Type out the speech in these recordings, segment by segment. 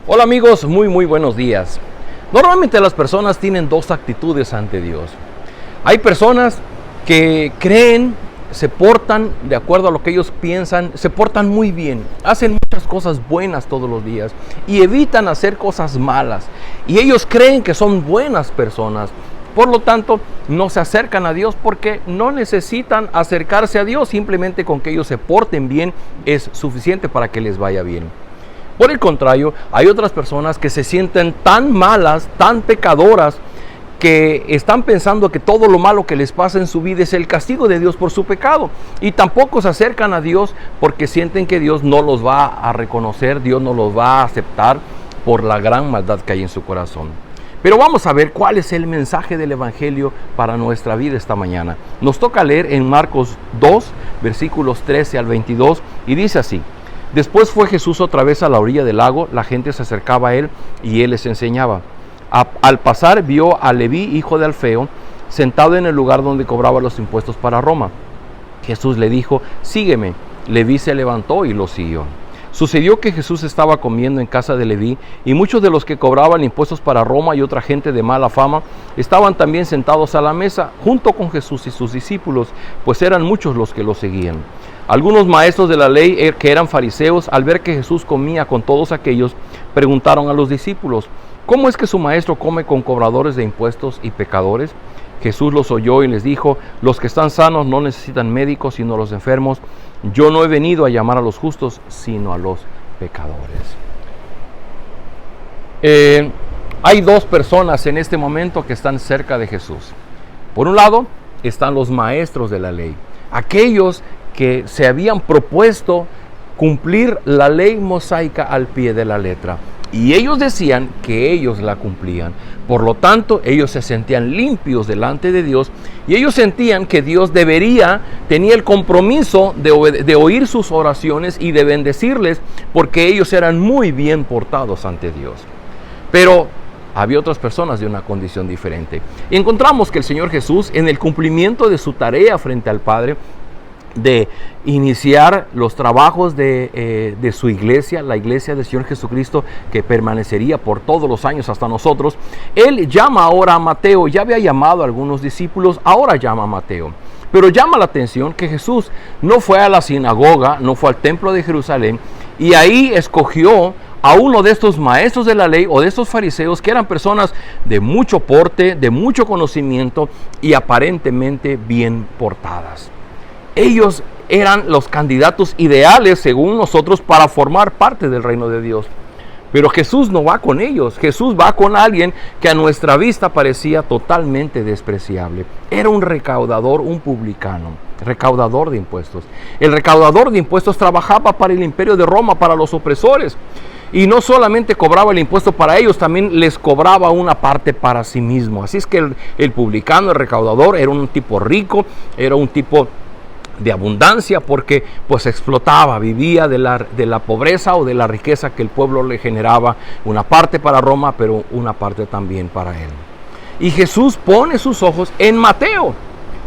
Hola amigos, muy buenos días. Normalmente las personas tienen dos actitudes ante Dios. Hay personas que creen, se portan de acuerdo a lo que ellos piensan, se portan muy bien, hacen muchas cosas buenas todos los días y evitan hacer cosas malas. Y ellos creen que son buenas personas. Por lo tanto, no se acercan a Dios porque no necesitan acercarse a Dios. Simplemente con que ellos se porten bien es suficiente para que les vaya bien. Por el contrario, hay otras personas que se sienten tan malas, tan pecadoras, que están pensando que todo lo malo que les pasa en su vida es el castigo de Dios por su pecado. Y tampoco se acercan a Dios porque sienten que Dios no los va a reconocer, Dios no los va a aceptar por la gran maldad que hay en su corazón. Pero vamos a ver cuál es el mensaje del Evangelio para nuestra vida esta mañana. Nos toca leer en Marcos 2, versículos 13 al 22, y dice así: Después fue Jesús otra vez a la orilla del lago, la gente se acercaba a él y él les enseñaba. Al pasar vio a Leví, hijo de Alfeo, sentado en el lugar donde cobraba los impuestos para Roma. Jesús le dijo: sígueme. Leví se levantó y lo siguió. Sucedió que Jesús estaba comiendo en casa de Leví, y muchos de los que cobraban impuestos para Roma y otra gente de mala fama estaban también sentados a la mesa junto con Jesús y sus discípulos, pues eran muchos los que lo seguían. Algunos maestros de la ley, que eran fariseos, al ver que Jesús comía con todos aquellos, preguntaron a los discípulos: ¿cómo es que su maestro come con cobradores de impuestos y pecadores? Jesús los oyó y les dijo: los que están sanos no necesitan médicos, sino los enfermos. Yo no he venido a llamar a los justos, sino a los pecadores. Hay dos personas en este momento que están cerca de Jesús. Por un lado están los maestros de la ley, aquellos que se habían propuesto cumplir la ley mosaica al pie de la letra. Y ellos decían que ellos la cumplían. Por lo tanto, ellos se sentían limpios delante de Dios y ellos sentían que Dios tenía el compromiso de oír sus oraciones y de bendecirles porque ellos eran muy bien portados ante Dios. Pero había otras personas de una condición diferente. Y encontramos que el Señor Jesús, en el cumplimiento de su tarea frente al Padre, de iniciar los trabajos de su iglesia, la iglesia del Señor Jesucristo, que permanecería por todos los años hasta nosotros, Él llama ahora a Mateo. Ya había llamado a algunos discípulos, ahora llama a Mateo. Pero llama la atención que Jesús no fue a la sinagoga, no fue al templo de Jerusalén, y ahí escogió a uno de estos maestros de la ley o de estos fariseos que eran personas de mucho porte, de mucho conocimiento y aparentemente bien portadas. Ellos eran los candidatos ideales, según nosotros, para formar parte del reino de Dios. Pero Jesús no va con ellos. Jesús va con alguien que a nuestra vista parecía totalmente despreciable. Era un recaudador, un publicano, recaudador de impuestos. El recaudador de impuestos trabajaba para el imperio de Roma, para los opresores. Y no solamente cobraba el impuesto para ellos, también les cobraba una parte para sí mismo. Así es que el publicano, el recaudador, era un tipo rico, era un tipo de abundancia, porque pues explotaba, vivía de la pobreza o de la riqueza que el pueblo le generaba, una parte para Roma, pero una parte también para él. Y Jesús pone sus ojos en Mateo,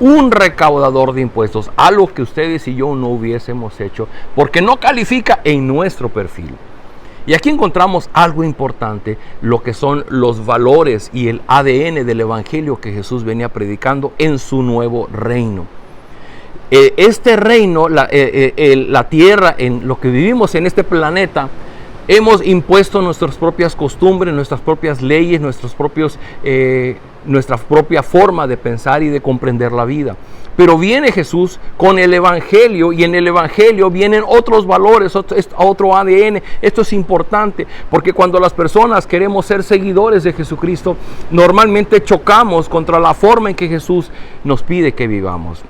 un recaudador de impuestos, algo que ustedes y yo no hubiésemos hecho, porque no califica en nuestro perfil. Y aquí encontramos algo importante, lo que son los valores y el ADN del evangelio que Jesús venía predicando en su nuevo reino. Este reino, la tierra, en lo que vivimos en este planeta, hemos impuesto nuestras propias costumbres, nuestras propias leyes, nuestra propia forma de pensar y de comprender la vida. Pero viene Jesús con el evangelio, y en el evangelio vienen otros valores, otro ADN. Esto es importante porque cuando las personas queremos ser seguidores de Jesucristo, normalmente chocamos contra la forma en que Jesús nos pide que vivamos.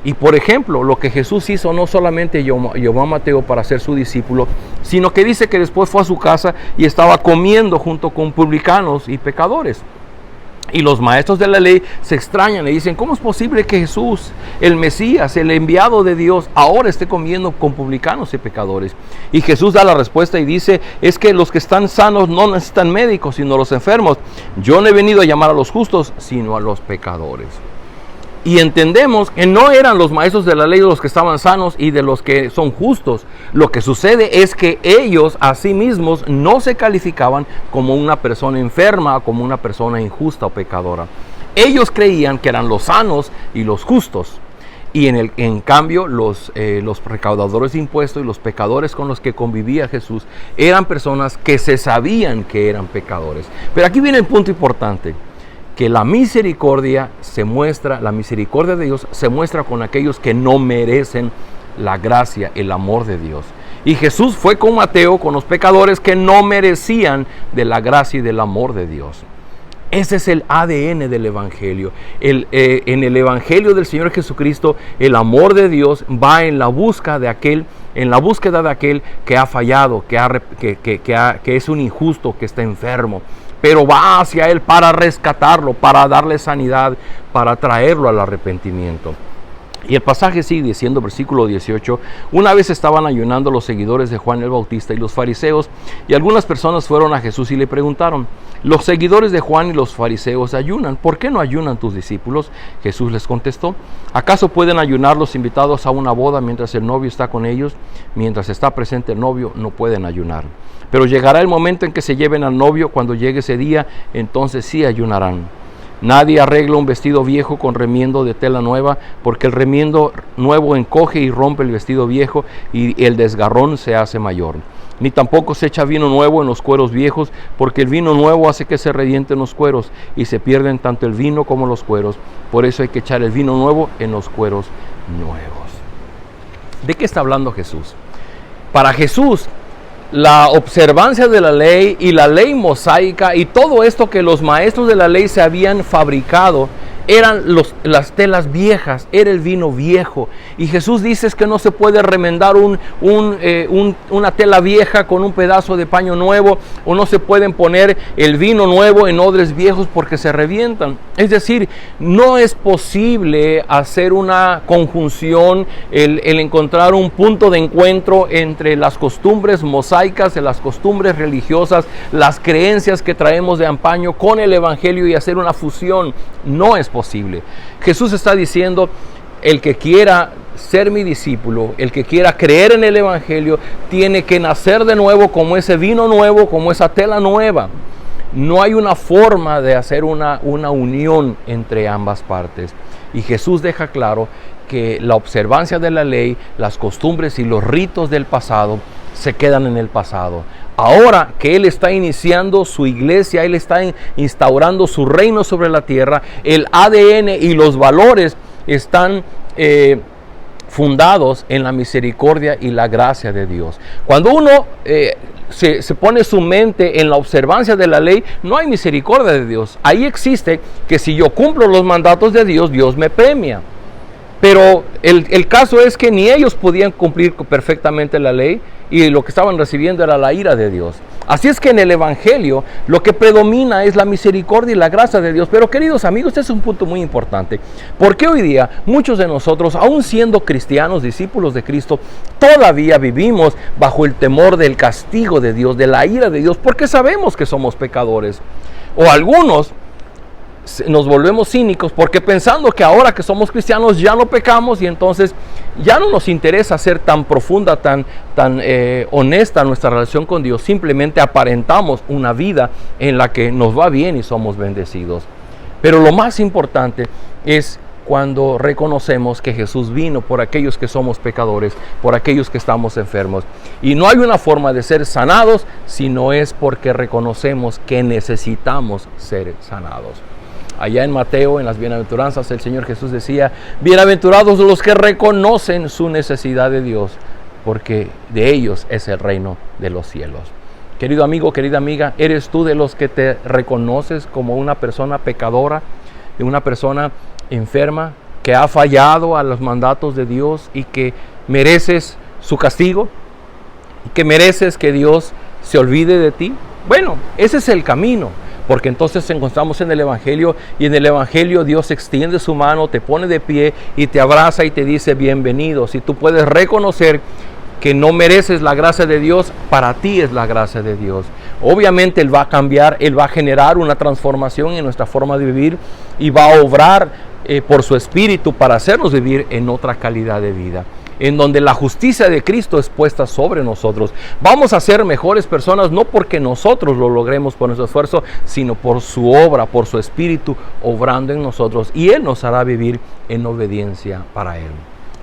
Y por ejemplo, lo que Jesús hizo, no solamente llamó a Mateo para ser su discípulo, sino que dice que después fue a su casa y estaba comiendo junto con publicanos y pecadores. Y los maestros de la ley se extrañan y dicen: ¿cómo es posible que Jesús, el Mesías, el enviado de Dios, ahora esté comiendo con publicanos y pecadores? Y Jesús da la respuesta y dice: es que los que están sanos no necesitan médicos, sino los enfermos. Yo no he venido a llamar a los justos, sino a los pecadores. Y entendemos que no eran los maestros de la ley los que estaban sanos y de los que son justos. Lo que sucede es que ellos a sí mismos no se calificaban como una persona enferma, como una persona injusta o pecadora. Ellos creían que eran los sanos y los justos. Y en cambio los recaudadores de impuestos y los pecadores con los que convivía Jesús eran personas que se sabían que eran pecadores. Pero aquí viene el punto importante, que la misericordia de Dios se muestra con aquellos que no merecen la gracia, el amor de Dios. Y Jesús fue con Mateo, con los pecadores que no merecían de la gracia y del amor de Dios. Ese es el ADN del Evangelio. En el Evangelio del Señor Jesucristo, el amor de Dios va en la búsqueda de aquel que ha fallado, que es un injusto, que está enfermo. Pero va hacia Él para rescatarlo, para darle sanidad, para traerlo al arrepentimiento. Y el pasaje sigue diciendo, versículo 18, una vez estaban ayunando los seguidores de Juan el Bautista y los fariseos, y algunas personas fueron a Jesús y le preguntaron, los seguidores de Juan y los fariseos ayunan, ¿por qué no ayunan tus discípulos? Jesús les contestó, ¿acaso pueden ayunar los invitados a una boda mientras el novio está con ellos? Mientras está presente el novio no pueden ayunar. Pero llegará el momento en que se lleven al novio, cuando llegue ese día, entonces sí ayunarán. Nadie arregla un vestido viejo con remiendo de tela nueva, porque el remiendo nuevo encoge y rompe el vestido viejo y el desgarrón se hace mayor. Ni tampoco se echa vino nuevo en los cueros viejos, porque el vino nuevo hace que se revienten los cueros y se pierden tanto el vino como los cueros. Por eso hay que echar el vino nuevo en los cueros nuevos. ¿De qué está hablando Jesús? Para Jesús, la observancia de la ley y la ley mosaica y todo esto que los maestros de la ley se habían fabricado eran las telas viejas, era el vino viejo. Y Jesús dice que no se puede remendar una tela vieja con un pedazo de paño nuevo, o no se pueden poner el vino nuevo en odres viejos porque se revientan. Es decir, no es posible hacer una conjunción, el encontrar un punto de encuentro entre las costumbres mosaicas, las costumbres religiosas, las creencias que traemos de antaño con el Evangelio y hacer una fusión. No es posible. Jesús está diciendo, el que quiera ser mi discípulo, el que quiera creer en el Evangelio, tiene que nacer de nuevo como ese vino nuevo, como esa tela nueva. No hay una forma de hacer una unión entre ambas partes. Y Jesús deja claro que la observancia de la ley, las costumbres y los ritos del pasado se quedan en el pasado. Ahora que Él está iniciando su iglesia, Él está instaurando su reino sobre la tierra, el ADN y los valores están fundados en la misericordia y la gracia de Dios. Cuando uno se pone su mente en la observancia de la ley, no hay misericordia de Dios. Ahí existe que si yo cumplo los mandatos de Dios, Dios me premia. Pero el caso es que ni ellos podían cumplir perfectamente la ley y lo que estaban recibiendo era la ira de Dios. Así es que en el Evangelio lo que predomina es la misericordia y la gracia de Dios. Pero queridos amigos, este es un punto muy importante. Porque hoy día muchos de nosotros, aún siendo cristianos, discípulos de Cristo, todavía vivimos bajo el temor del castigo de Dios, de la ira de Dios, porque sabemos que somos pecadores. O algunos nos volvemos cínicos porque pensando que ahora que somos cristianos ya no pecamos y entonces ya no nos interesa ser tan profunda, tan honesta nuestra relación con Dios. Simplemente aparentamos una vida en la que nos va bien y somos bendecidos. Pero lo más importante es cuando reconocemos que Jesús vino por aquellos que somos pecadores, por aquellos que estamos enfermos. Y no hay una forma de ser sanados si no es porque reconocemos que necesitamos ser sanados. Allá en Mateo, en las bienaventuranzas, el Señor Jesús decía, bienaventurados los que reconocen su necesidad de Dios, porque de ellos es el reino de los cielos. Querido amigo, querida amiga, ¿eres tú de los que te reconoces como una persona pecadora, de una persona enferma, que ha fallado a los mandatos de Dios y que mereces su castigo? ¿Y que mereces que Dios se olvide de ti? Bueno, ese es el camino. Porque entonces encontramos en el Evangelio y en el Evangelio Dios extiende su mano, te pone de pie y te abraza y te dice bienvenido. Si tú puedes reconocer que no mereces la gracia de Dios, para ti es la gracia de Dios. Obviamente Él va a cambiar, Él va a generar una transformación en nuestra forma de vivir y va a obrar por su Espíritu para hacernos vivir en otra calidad de vida, en donde la justicia de Cristo es puesta sobre nosotros. Vamos a ser mejores personas no porque nosotros lo logremos por nuestro esfuerzo, sino por su obra, por su Espíritu obrando en nosotros, y Él nos hará vivir en obediencia para Él.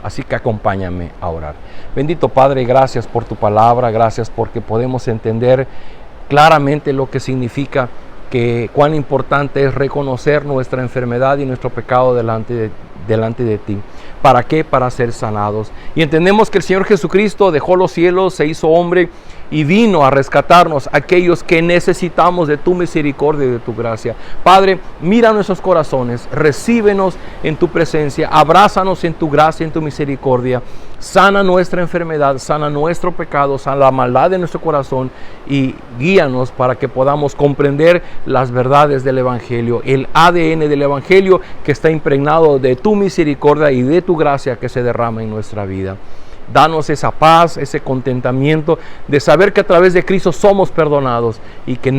Así que acompáñame a orar. Bendito Padre, gracias por tu palabra, gracias porque podemos entender claramente lo que significa, que cuán importante es reconocer nuestra enfermedad y nuestro pecado delante de ti. ¿Para qué? Para ser sanados. Y entendemos que el Señor Jesucristo dejó los cielos, se hizo hombre y vino a rescatarnos, aquellos que necesitamos de tu misericordia y de tu gracia. Padre, mira nuestros corazones, recíbenos en tu presencia, abrázanos en tu gracia y en tu misericordia, sana nuestra enfermedad, sana nuestro pecado, sana la maldad de nuestro corazón y guíanos para que podamos comprender las verdades del Evangelio, el ADN del Evangelio que está impregnado de tu misericordia y de tu gracia que se derrama en nuestra vida. Danos esa paz, ese contentamiento de saber que a través de Cristo somos perdonados y que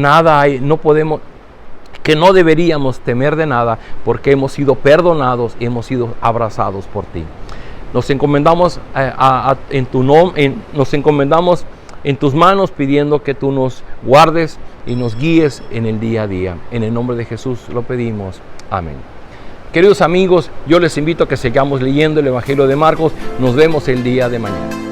que no deberíamos temer de nada porque hemos sido perdonados y hemos sido abrazados por ti. Nos encomendamos nos encomendamos en tus manos pidiendo que tú nos guardes y nos guíes en el día a día. En el nombre de Jesús lo pedimos. Amén. Queridos amigos, yo les invito a que sigamos leyendo el Evangelio de Marcos. Nos vemos el día de mañana.